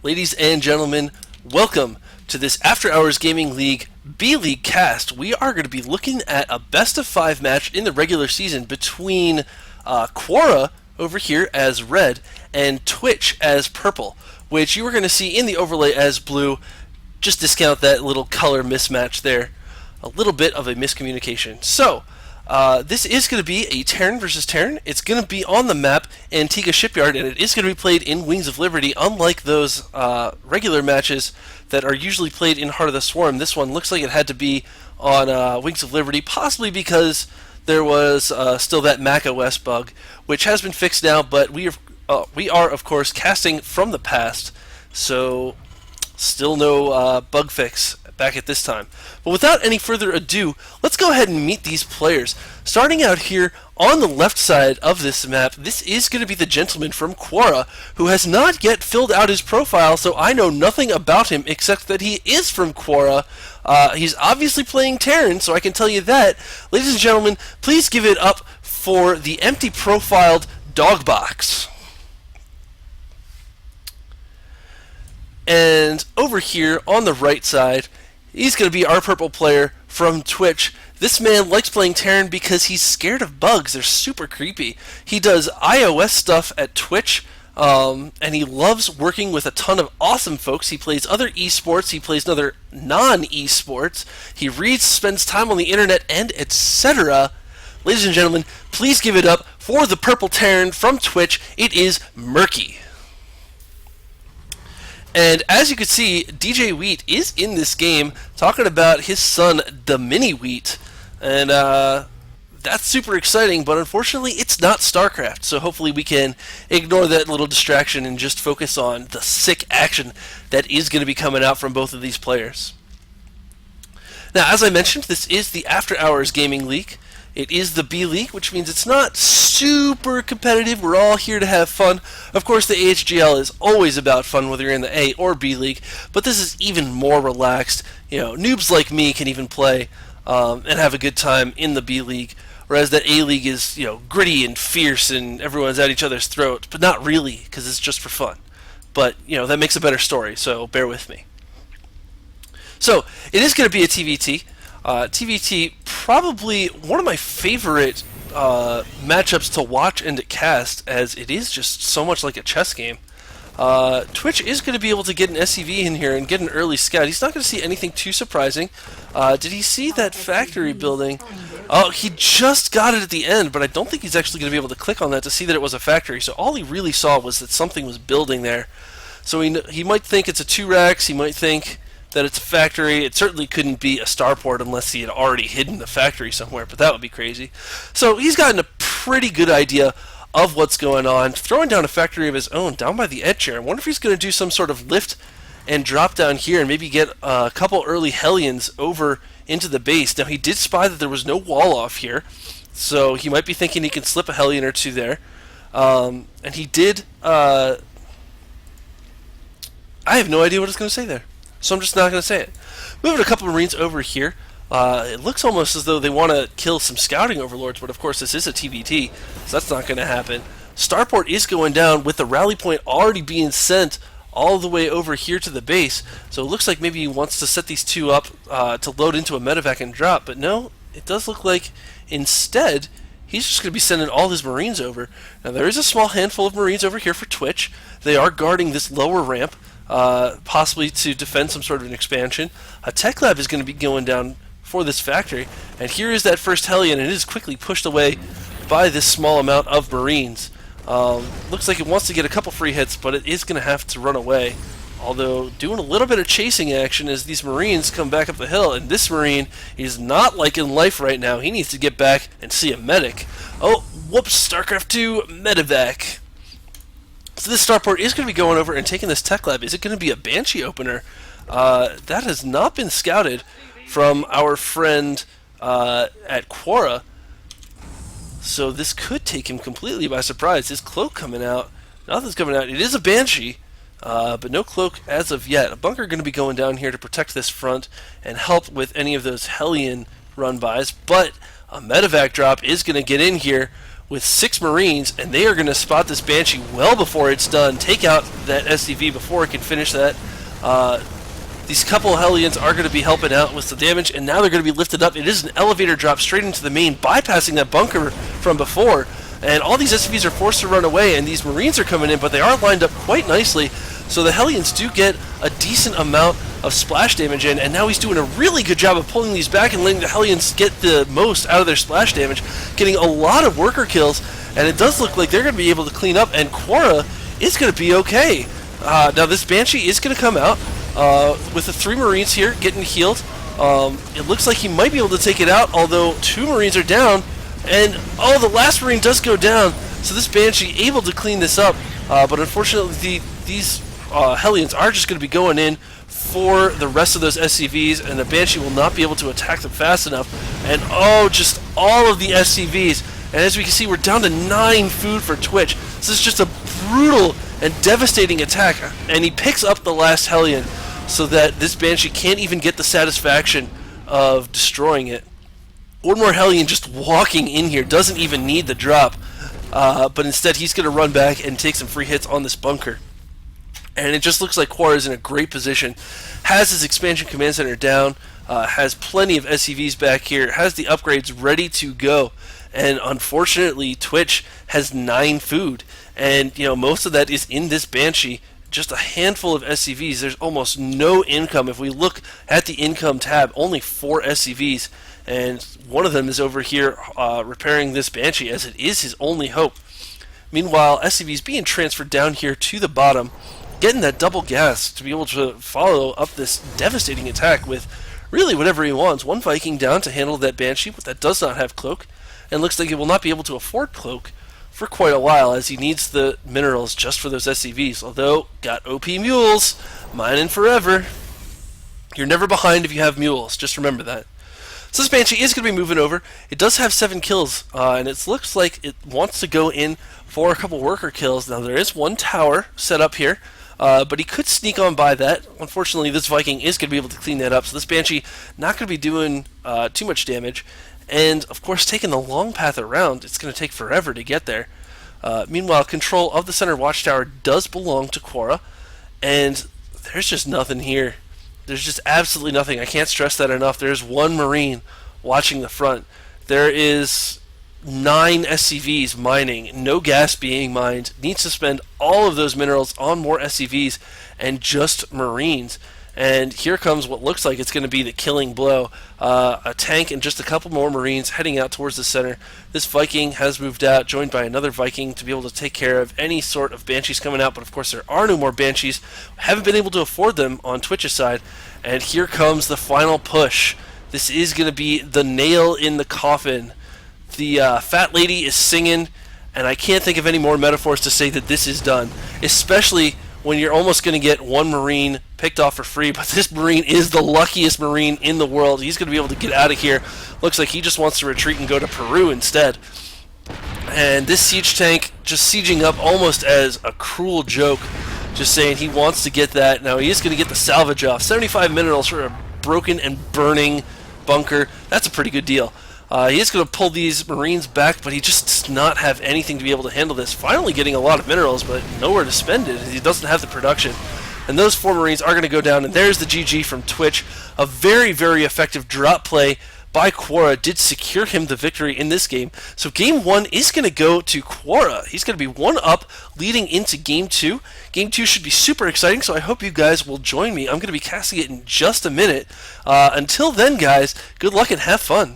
Ladies and gentlemen, welcome to this After Hours Gaming League B-League cast. We are going to be looking at a best-of-5 match in the regular season between Quora over here as red and Twitch as purple, which you are going to see in the overlay as blue. Just discount that little color mismatch there. A little bit of a miscommunication. So, this is going to be a Terran versus Terran. It's going to be on the map Antigua Shipyard, and it is going to be played in Wings of Liberty, unlike those regular matches that are usually played in Heart of the Swarm. This one looks like it had to be on Wings of Liberty, possibly because there was still that Mac OS bug, which has been fixed now, but we are, of course, casting from the past, so still no bug fix back at this time. But without any further ado, let's go ahead and meet these players. Starting out here on the left side of this map, this is going to be the gentleman from Quora, who has not yet filled out his profile, so I know nothing about him except that he is from Quora. He's obviously playing Terran, so I can tell you that. Ladies and gentlemen, please give it up for the empty-profiled dogbox. And over here on the right side, he's going to be our purple player from Twitch. This man likes playing Terran because he's scared of bugs. They're super creepy. He does iOS stuff at Twitch, and he loves working with a ton of awesome folks. He plays other esports. He plays other non-esports. He reads, spends time on the internet, and etc. Ladies and gentlemen, please give it up for the purple Terran from Twitch. It is Murky. And as you can see, DJ Wheat is in this game talking about his son, the Mini Wheat. And that's super exciting, but unfortunately it's not StarCraft. So hopefully we can ignore that little distraction and just focus on the sick action that is going to be coming out from both of these players. Now, as I mentioned, this is the After Hours Gaming League. It is the B League, which means it's not super competitive. We're all here to have fun. Of course, the AHGL is always about fun, whether you're in the A or B League, but this is even more relaxed. You know, noobs like me can even play and have a good time in the B League, whereas that A League is, you know, gritty and fierce and everyone's at each other's throat, but not really, because it's just for fun. But, you know, that makes a better story, so bear with me. So, it is going to be a TVT. TVT, probably one of my favorite matchups to watch and to cast, as it is just so much like a chess game. Twitch is going to be able to get an SCV in here and get an early scout. He's not going to see anything too surprising. Did he see that factory building? Oh, he just got it at the end, but I don't think he's actually going to be able to click on that to see that it was a factory. So all he really saw was that something was building there. So he might think it's a 2-racks, he might think that it's a factory. It certainly couldn't be a starport unless he had already hidden the factory somewhere, but that would be crazy. So he's gotten a pretty good idea of what's going on, throwing down a factory of his own down by the edge here. I wonder if he's going to do some sort of lift and drop down here and maybe get a couple early Hellions over into the base. Now, he did spy that there was no wall off here, so he might be thinking he can slip a Hellion or two there. And he did... I have no idea what it's going to say there, so I'm just not going to say it. Moving a couple Marines over here. It looks almost as though they want to kill some scouting overlords, but of course this is a TVT, so that's not going to happen. Starport is going down with the rally point already being sent all the way over here to the base, so it looks like maybe he wants to set these two up to load into a medevac and drop, but no, it does look like instead he's just going to be sending all his Marines over. Now there is a small handful of Marines over here for Twitch. They are guarding this lower ramp, possibly to defend some sort of an expansion. A tech lab is going to be going down for this factory, and here is that first Hellion, and it is quickly pushed away by this small amount of Marines. Looks like it wants to get a couple free hits, but it is going to have to run away, although doing a little bit of chasing action as these Marines come back up the hill, and this Marine is not liking life right now. He needs to get back and see a medic. Oh, whoops, StarCraft 2 medevac. So this starport is going to be going over and taking this tech lab. Is it going to be a Banshee opener? That has not been scouted from our friend at Quora. So this could take him completely by surprise. His cloak coming out. Nothing's coming out. It is a Banshee, but no cloak as of yet. A bunker going to be going down here to protect this front and help with any of those Hellion run-bys. But a medevac drop is going to get in here with 6 Marines, and they are going to spot this Banshee well before it's done, take out that SCV before it can finish that. These couple of Hellions are going to be helping out with the damage, and now they're going to be lifted up. It is an elevator drop straight into the main, bypassing that bunker from before, and all these SCVs are forced to run away, and these Marines are coming in, but they are lined up quite nicely, so the Hellions do get a decent amount of splash damage in, and now he's doing a really good job of pulling these back and letting the Hellions get the most out of their splash damage, getting a lot of worker kills, and it does look like they're going to be able to clean up, and Quora is going to be okay. Now this Banshee is going to come out with the 3 Marines here getting healed. It looks like he might be able to take it out, although 2 Marines are down, and the last Marine does go down, so this Banshee able to clean this up, but unfortunately these Hellions are just going to be going in for the rest of those SCVs, and the Banshee will not be able to attack them fast enough, and just all of the SCVs, and as we can see, we're down to 9 food for Twitch. This is just a brutal and devastating attack, and he picks up the last Hellion so that this Banshee can't even get the satisfaction of destroying it. One more Hellion just walking in here doesn't even need the drop, but instead he's going to run back and take some free hits on this bunker. And it just looks like Quora is in a great position, has his expansion command center down, has plenty of SCVs back here, has the upgrades ready to go, and unfortunately Twitch has 9 food, and most of that is in this Banshee. Just a handful of SCVs. There's almost no income. If we look at the income tab, only 4 SCVs, and one of them is over here repairing this Banshee, as it is his only hope. Meanwhile, SCVs being transferred down here to the bottom, getting that double gas to be able to follow up this devastating attack with really whatever he wants. 1 Viking down to handle that Banshee, but that does not have Cloak, and looks like he will not be able to afford Cloak for quite a while, as he needs the minerals just for those SCVs. Although, got OP mules, mining forever. You're never behind if you have mules, just remember that. So this Banshee is going to be moving over. It does have 7 kills, and it looks like it wants to go in for a couple worker kills. Now there is 1 tower set up here, but he could sneak on by that. Unfortunately, this Viking is going to be able to clean that up, so this Banshee not going to be doing too much damage. And, of course, taking the long path around, it's going to take forever to get there. Meanwhile, control of the center watchtower does belong to Quora, and there's just nothing here. There's just absolutely nothing. I can't stress that enough. There's 1 Marine watching the front. There is 9 SCVs mining, no gas being mined. Needs to spend all of those minerals on more SCVs and just Marines. And here comes what looks like it's going to be the killing blow. A tank and just a couple more Marines heading out towards the center. This Viking has moved out, joined by another Viking to be able to take care of any sort of Banshees coming out. But of course there are no more Banshees. Haven't been able to afford them on Twitch's side. And here comes the final push. This is going to be the nail in the coffin. The fat lady is singing, and I can't think of any more metaphors to say that this is done. Especially when you're almost going to get 1 Marine picked off for free, but this Marine is the luckiest Marine in the world. He's going to be able to get out of here. Looks like he just wants to retreat and go to Peru instead. And this siege tank just sieging up almost as a cruel joke, just saying he wants to get that. Now he is going to get the salvage off. 75 minerals for a broken and burning bunker. That's a pretty good deal. He is going to pull these Marines back, but he just does not have anything to be able to handle this. Finally getting a lot of minerals, but nowhere to spend it. He doesn't have the production. And those 4 Marines are going to go down, and there's the GG from Twitch. A very, very effective drop play by Quora did secure him the victory in this game. So Game 1 is going to go to Quora. He's going to be 1 up leading into Game 2. Game 2 should be super exciting, so I hope you guys will join me. I'm going to be casting it in just a minute. Until then, guys, good luck and have fun.